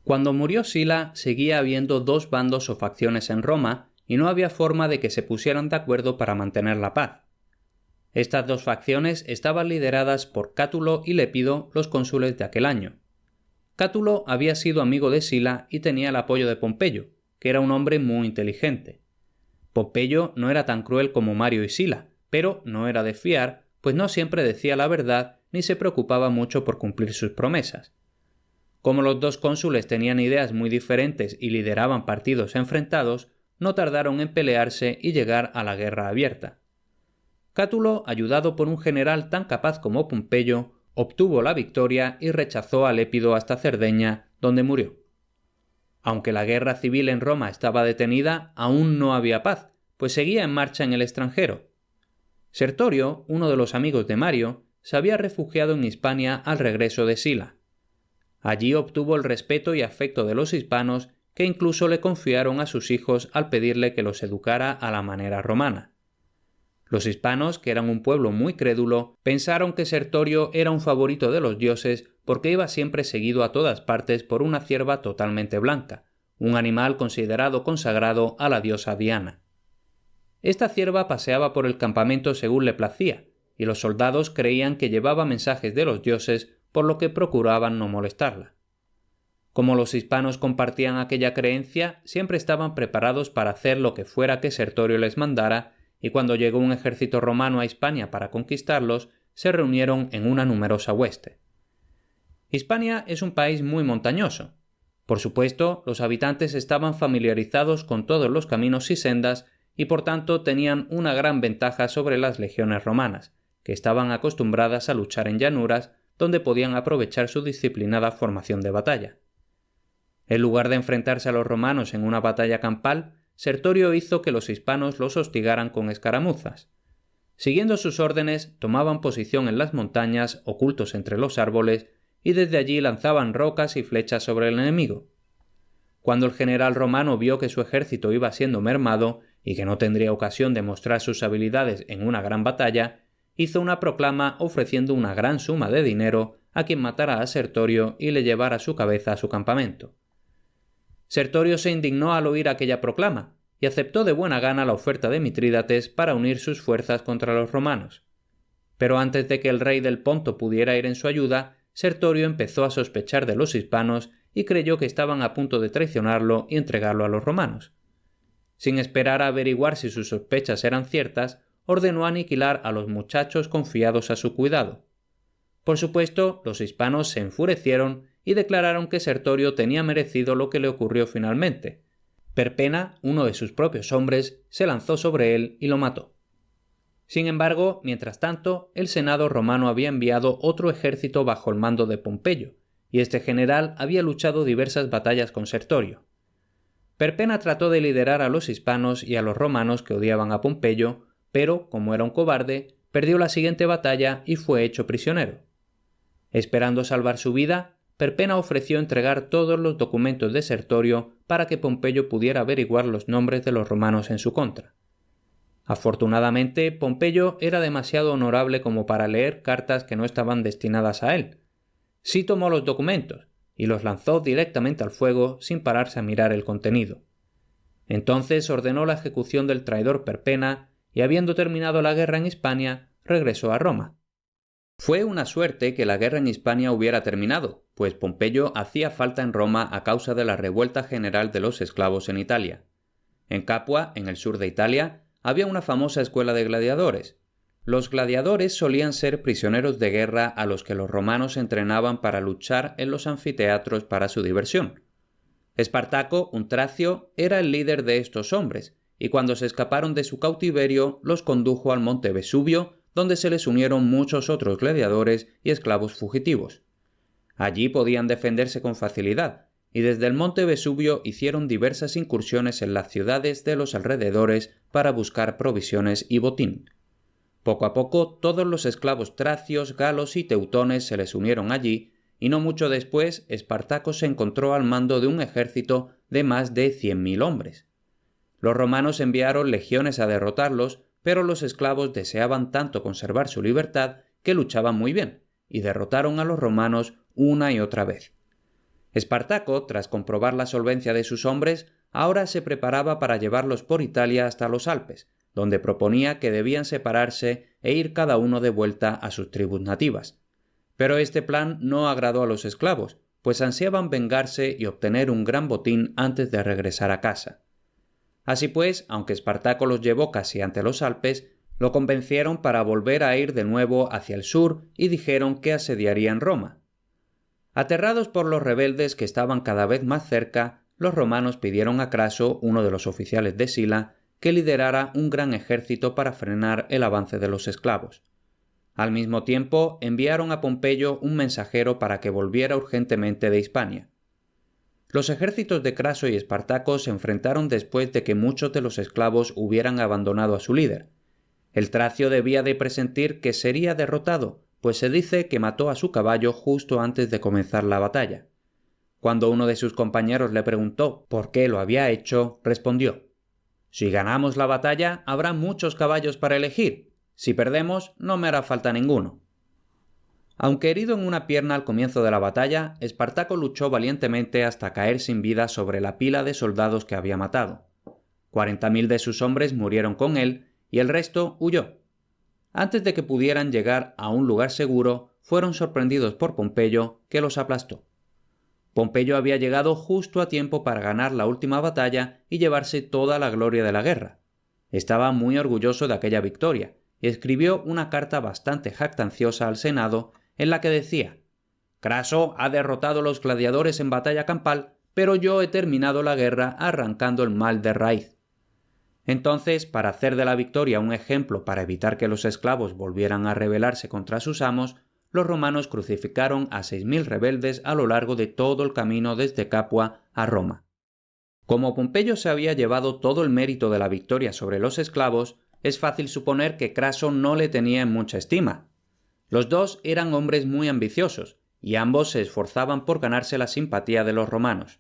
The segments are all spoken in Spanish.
Cuando murió Sila, seguía habiendo dos bandos o facciones en Roma y no había forma de que se pusieran de acuerdo para mantener la paz. Estas dos facciones estaban lideradas por Cátulo y Lépido, los cónsules de aquel año. Cátulo había sido amigo de Sila y tenía el apoyo de Pompeyo, que era un hombre muy inteligente. Pompeyo no era tan cruel como Mario y Sila, pero no era de fiar, pues no siempre decía la verdad ni se preocupaba mucho por cumplir sus promesas. Como los dos cónsules tenían ideas muy diferentes y lideraban partidos enfrentados, no tardaron en pelearse y llegar a la guerra abierta. Cátulo, ayudado por un general tan capaz como Pompeyo, obtuvo la victoria y rechazó a Lépido hasta Cerdeña, donde murió. Aunque la guerra civil en Roma estaba detenida, aún no había paz, pues seguía en marcha en el extranjero. Sertorio, uno de los amigos de Mario, se había refugiado en Hispania al regreso de Sila. Allí obtuvo el respeto y afecto de los hispanos, que incluso le confiaron a sus hijos al pedirle que los educara a la manera romana. Los hispanos, que eran un pueblo muy crédulo, pensaron que Sertorio era un favorito de los dioses porque iba siempre seguido a todas partes por una cierva totalmente blanca, un animal considerado consagrado a la diosa Diana. Esta cierva paseaba por el campamento según le placía, y los soldados creían que llevaba mensajes de los dioses, por lo que procuraban no molestarla. Como los hispanos compartían aquella creencia, siempre estaban preparados para hacer lo que fuera que Sertorio les mandara, y cuando llegó un ejército romano a Hispania para conquistarlos, se reunieron en una numerosa hueste. Hispania es un país muy montañoso. Por supuesto, los habitantes estaban familiarizados con todos los caminos y sendas y por tanto tenían una gran ventaja sobre las legiones romanas, que estaban acostumbradas a luchar en llanuras donde podían aprovechar su disciplinada formación de batalla. En lugar de enfrentarse a los romanos en una batalla campal, Sertorio hizo que los hispanos los hostigaran con escaramuzas. Siguiendo sus órdenes, tomaban posición en las montañas, ocultos entre los árboles, y desde allí lanzaban rocas y flechas sobre el enemigo. Cuando el general romano vio que su ejército iba siendo mermado y que no tendría ocasión de mostrar sus habilidades en una gran batalla, hizo una proclama ofreciendo una gran suma de dinero a quien matara a Sertorio y le llevara su cabeza a su campamento. Sertorio se indignó al oír aquella proclama y aceptó de buena gana la oferta de Mitrídates para unir sus fuerzas contra los romanos. Pero antes de que el rey del Ponto pudiera ir en su ayuda, Sertorio empezó a sospechar de los hispanos y creyó que estaban a punto de traicionarlo y entregarlo a los romanos. Sin esperar a averiguar si sus sospechas eran ciertas, ordenó aniquilar a los muchachos confiados a su cuidado. Por supuesto, los hispanos se enfurecieron y declararon que Sertorio tenía merecido lo que le ocurrió finalmente. Perpena, uno de sus propios hombres, se lanzó sobre él y lo mató. Sin embargo, mientras tanto, el Senado romano había enviado otro ejército bajo el mando de Pompeyo, y este general había luchado diversas batallas con Sertorio. Perpena trató de liderar a los hispanos y a los romanos que odiaban a Pompeyo, pero, como era un cobarde, perdió la siguiente batalla y fue hecho prisionero. Esperando salvar su vida, Perpena ofreció entregar todos los documentos de Sertorio para que Pompeyo pudiera averiguar los nombres de los romanos en su contra. Afortunadamente, Pompeyo era demasiado honorable como para leer cartas que no estaban destinadas a él. Sí tomó los documentos y los lanzó directamente al fuego sin pararse a mirar el contenido. Entonces ordenó la ejecución del traidor Perpena y, habiendo terminado la guerra en Hispania, regresó a Roma. Fue una suerte que la guerra en Hispania hubiera terminado, pues Pompeyo hacía falta en Roma a causa de la revuelta general de los esclavos en Italia. En Capua, en el sur de Italia, había una famosa escuela de gladiadores. Los gladiadores solían ser prisioneros de guerra a los que los romanos entrenaban para luchar en los anfiteatros para su diversión. Espartaco, un tracio, era el líder de estos hombres, y cuando se escaparon de su cautiverio los condujo al monte Vesubio, donde se les unieron muchos otros gladiadores y esclavos fugitivos. Allí podían defenderse con facilidad, y desde el monte Vesubio hicieron diversas incursiones en las ciudades de los alrededores para buscar provisiones y botín. Poco a poco todos los esclavos tracios, galos y teutones se les unieron allí, y no mucho después Espartaco se encontró al mando de un ejército de más de 100.000 hombres. Los romanos enviaron legiones a derrotarlos, pero los esclavos deseaban tanto conservar su libertad que luchaban muy bien, y derrotaron a los romanos una y otra vez. Espartaco, tras comprobar la solvencia de sus hombres, ahora se preparaba para llevarlos por Italia hasta los Alpes, donde proponía que debían separarse e ir cada uno de vuelta a sus tribus nativas. Pero este plan no agradó a los esclavos, pues ansiaban vengarse y obtener un gran botín antes de regresar a casa. Así pues, aunque Espartaco los llevó casi ante los Alpes, lo convencieron para volver a ir de nuevo hacia el sur y dijeron que asediarían Roma. Aterrados por los rebeldes que estaban cada vez más cerca, los romanos pidieron a Craso, uno de los oficiales de Sila, que liderara un gran ejército para frenar el avance de los esclavos. Al mismo tiempo, enviaron a Pompeyo un mensajero para que volviera urgentemente de Hispania. Los ejércitos de Craso y Espartaco se enfrentaron después de que muchos de los esclavos hubieran abandonado a su líder. El tracio debía de presentir que sería derrotado, pues se dice que mató a su caballo justo antes de comenzar la batalla. Cuando uno de sus compañeros le preguntó por qué lo había hecho, respondió: «Si ganamos la batalla, habrá muchos caballos para elegir. Si perdemos, no me hará falta ninguno». Aunque herido en una pierna al comienzo de la batalla, Espartaco luchó valientemente hasta caer sin vida sobre la pila de soldados que había matado. 40.000 de sus hombres murieron con él y el resto huyó. Antes de que pudieran llegar a un lugar seguro, fueron sorprendidos por Pompeyo, que los aplastó. Pompeyo había llegado justo a tiempo para ganar la última batalla y llevarse toda la gloria de la guerra. Estaba muy orgulloso de aquella victoria y escribió una carta bastante jactanciosa al Senado en la que decía: «Craso ha derrotado a los gladiadores en batalla campal, pero yo he terminado la guerra arrancando el mal de raíz». Entonces, para hacer de la victoria un ejemplo para evitar que los esclavos volvieran a rebelarse contra sus amos, los romanos crucificaron a 6.000 rebeldes a lo largo de todo el camino desde Capua a Roma. Como Pompeyo se había llevado todo el mérito de la victoria sobre los esclavos, es fácil suponer que Craso no le tenía en mucha estima. Los dos eran hombres muy ambiciosos, y ambos se esforzaban por ganarse la simpatía de los romanos.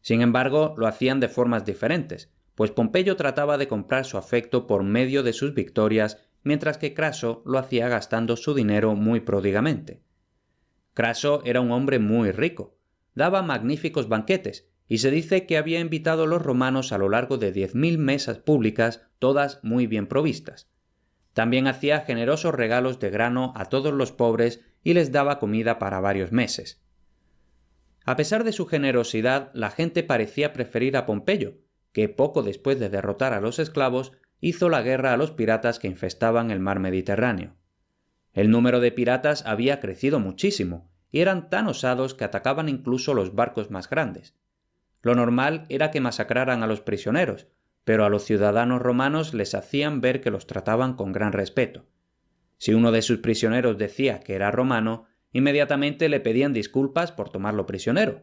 Sin embargo, lo hacían de formas diferentes, pues Pompeyo trataba de comprar su afecto por medio de sus victorias, mientras que Craso lo hacía gastando su dinero muy pródigamente. Craso era un hombre muy rico, daba magníficos banquetes, y se dice que había invitado a los romanos a lo largo de 10.000 mesas públicas, todas muy bien provistas. También hacía generosos regalos de grano a todos los pobres y les daba comida para varios meses. A pesar de su generosidad, la gente parecía preferir a Pompeyo, que poco después de derrotar a los esclavos, hizo la guerra a los piratas que infestaban el mar Mediterráneo. El número de piratas había crecido muchísimo, y eran tan osados que atacaban incluso los barcos más grandes. Lo normal era que masacraran a los prisioneros, pero a los ciudadanos romanos les hacían ver que los trataban con gran respeto. Si uno de sus prisioneros decía que era romano, inmediatamente le pedían disculpas por tomarlo prisionero.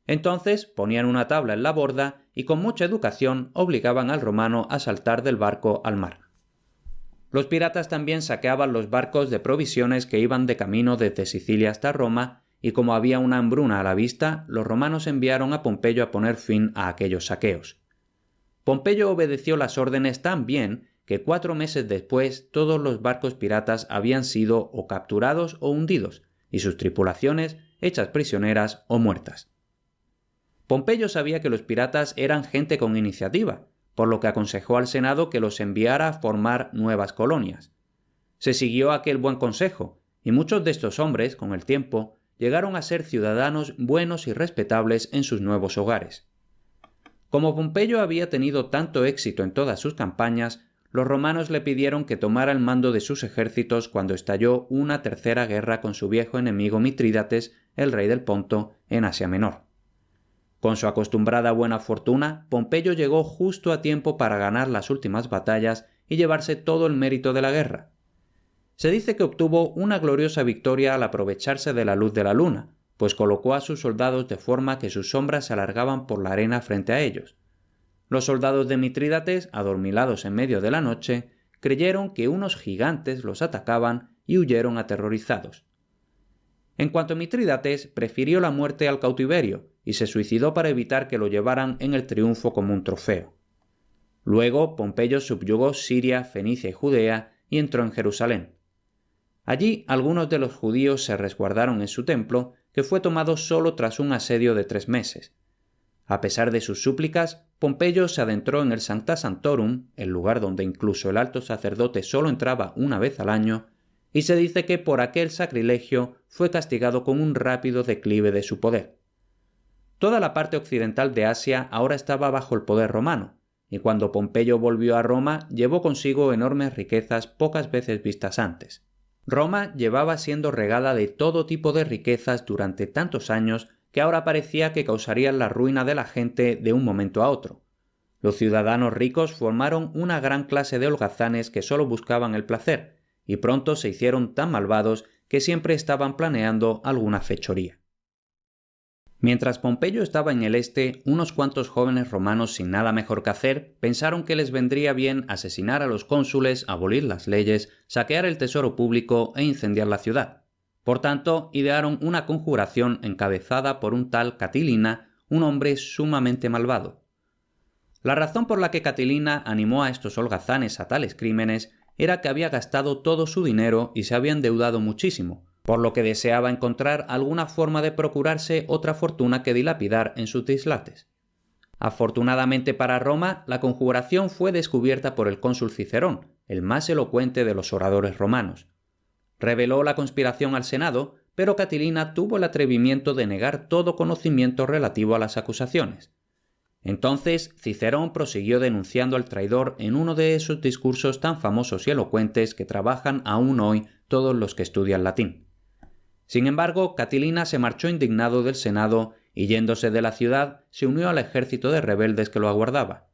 Entonces ponían una tabla en la borda y con mucha educación obligaban al romano a saltar del barco al mar. Los piratas también saqueaban los barcos de provisiones que iban de camino desde Sicilia hasta Roma, y como había una hambruna a la vista, los romanos enviaron a Pompeyo a poner fin a aquellos saqueos. Pompeyo obedeció las órdenes tan bien que 4 meses después todos los barcos piratas habían sido o capturados o hundidos, y sus tripulaciones hechas prisioneras o muertas. Pompeyo sabía que los piratas eran gente con iniciativa, por lo que aconsejó al Senado que los enviara a formar nuevas colonias. Se siguió aquel buen consejo, y muchos de estos hombres, con el tiempo, llegaron a ser ciudadanos buenos y respetables en sus nuevos hogares. Como Pompeyo había tenido tanto éxito en todas sus campañas, los romanos le pidieron que tomara el mando de sus ejércitos cuando estalló una tercera guerra con su viejo enemigo Mitrídates, el rey del Ponto, en Asia Menor. Con su acostumbrada buena fortuna, Pompeyo llegó justo a tiempo para ganar las últimas batallas y llevarse todo el mérito de la guerra. Se dice que obtuvo una gloriosa victoria al aprovecharse de la luz de la luna, pues colocó a sus soldados de forma que sus sombras se alargaban por la arena frente a ellos. Los soldados de Mitrídates, adormilados en medio de la noche, creyeron que unos gigantes los atacaban y huyeron aterrorizados. En cuanto a Mitrídates, prefirió la muerte al cautiverio y se suicidó para evitar que lo llevaran en el triunfo como un trofeo. Luego, Pompeyo subyugó Siria, Fenicia y Judea y entró en Jerusalén. Allí algunos de los judíos se resguardaron en su templo que fue tomado solo tras un asedio de 3 meses. A pesar de sus súplicas, Pompeyo se adentró en el Sancta Sanctorum, el lugar donde incluso el alto sacerdote solo entraba una vez al año, y se dice que por aquel sacrilegio fue castigado con un rápido declive de su poder. Toda la parte occidental de Asia ahora estaba bajo el poder romano, y cuando Pompeyo volvió a Roma llevó consigo enormes riquezas pocas veces vistas antes. Roma llevaba siendo regada de todo tipo de riquezas durante tantos años que ahora parecía que causarían la ruina de la gente de un momento a otro. Los ciudadanos ricos formaron una gran clase de holgazanes que solo buscaban el placer, y pronto se hicieron tan malvados que siempre estaban planeando alguna fechoría. Mientras Pompeyo estaba en el este, unos cuantos jóvenes romanos sin nada mejor que hacer pensaron que les vendría bien asesinar a los cónsules, abolir las leyes, saquear el tesoro público e incendiar la ciudad. Por tanto, idearon una conjuración encabezada por un tal Catilina, un hombre sumamente malvado. La razón por la que Catilina animó a estos holgazanes a tales crímenes era que había gastado todo su dinero y se había endeudado muchísimo, por lo que deseaba encontrar alguna forma de procurarse otra fortuna que dilapidar en sus dislates. Afortunadamente para Roma, la conjuración fue descubierta por el cónsul Cicerón, el más elocuente de los oradores romanos. Reveló la conspiración al Senado, pero Catilina tuvo el atrevimiento de negar todo conocimiento relativo a las acusaciones. Entonces Cicerón prosiguió denunciando al traidor en uno de esos discursos tan famosos y elocuentes que trabajan aún hoy todos los que estudian latín. Sin embargo, Catilina se marchó indignado del Senado y, yéndose de la ciudad, se unió al ejército de rebeldes que lo aguardaba.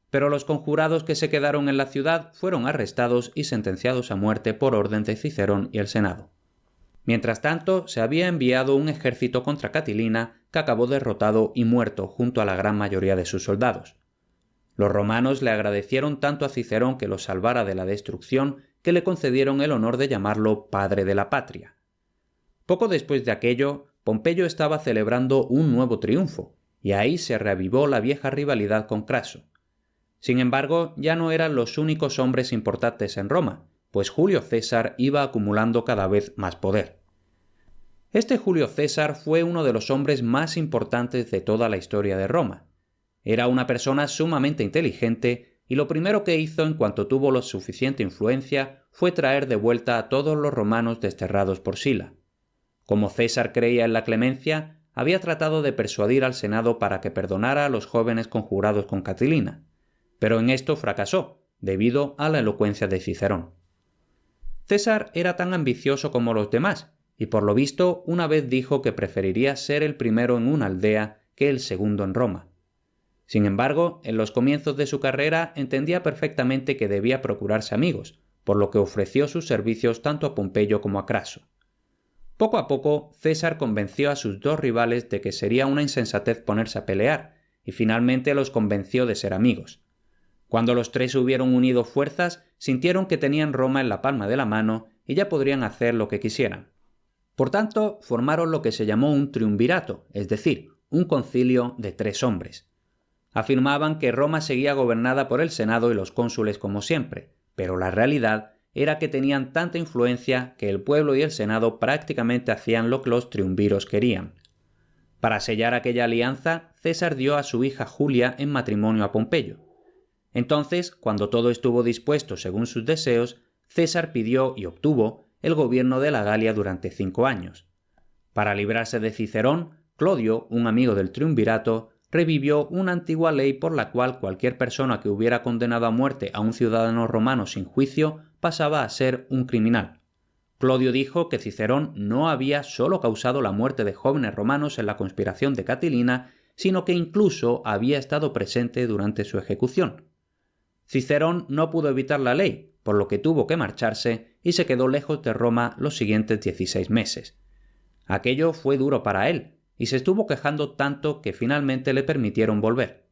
Pero los conjurados que se quedaron en la ciudad fueron arrestados y sentenciados a muerte por orden de Cicerón y el Senado. Mientras tanto, se había enviado un ejército contra Catilina que acabó derrotado y muerto junto a la gran mayoría de sus soldados. Los romanos le agradecieron tanto a Cicerón que los salvara de la destrucción que le concedieron el honor de llamarlo padre de la patria. Poco después de aquello, Pompeyo estaba celebrando un nuevo triunfo, y ahí se reavivó la vieja rivalidad con Craso. Sin embargo, ya no eran los únicos hombres importantes en Roma, pues Julio César iba acumulando cada vez más poder. Este Julio César fue uno de los hombres más importantes de toda la historia de Roma. Era una persona sumamente inteligente y lo primero que hizo en cuanto tuvo la suficiente influencia fue traer de vuelta a todos los romanos desterrados por Sila. Como César creía en la clemencia, había tratado de persuadir al Senado para que perdonara a los jóvenes conjurados con Catilina, pero en esto fracasó, debido a la elocuencia de Cicerón. César era tan ambicioso como los demás, y por lo visto una vez dijo que preferiría ser el primero en una aldea que el segundo en Roma. Sin embargo, en los comienzos de su carrera entendía perfectamente que debía procurarse amigos, por lo que ofreció sus servicios tanto a Pompeyo como a Craso. Poco a poco, César convenció a sus dos rivales de que sería una insensatez ponerse a pelear, y finalmente los convenció de ser amigos. Cuando los tres hubieron unido fuerzas, sintieron que tenían Roma en la palma de la mano y ya podrían hacer lo que quisieran. Por tanto, formaron lo que se llamó un triunvirato, es decir, un concilio de 3 hombres. Afirmaban que Roma seguía gobernada por el Senado y los cónsules como siempre, pero la realidad era que tenían tanta influencia que el pueblo y el Senado prácticamente hacían lo que los triunviros querían. Para sellar aquella alianza, César dio a su hija Julia en matrimonio a Pompeyo. Entonces, cuando todo estuvo dispuesto según sus deseos, César pidió y obtuvo el gobierno de la Galia durante 5 años. Para librarse de Cicerón, Clodio, un amigo del triunvirato, revivió una antigua ley por la cual cualquier persona que hubiera condenado a muerte a un ciudadano romano sin juicio pasaba a ser un criminal. Clodio dijo que Cicerón no había solo causado la muerte de jóvenes romanos en la conspiración de Catilina, sino que incluso había estado presente durante su ejecución. Cicerón no pudo evitar la ley, por lo que tuvo que marcharse y se quedó lejos de Roma los siguientes 16 meses. Aquello fue duro para él, y se estuvo quejando tanto que finalmente le permitieron volver.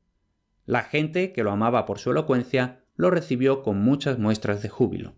La gente, que lo amaba por su elocuencia, lo recibió con muchas muestras de júbilo.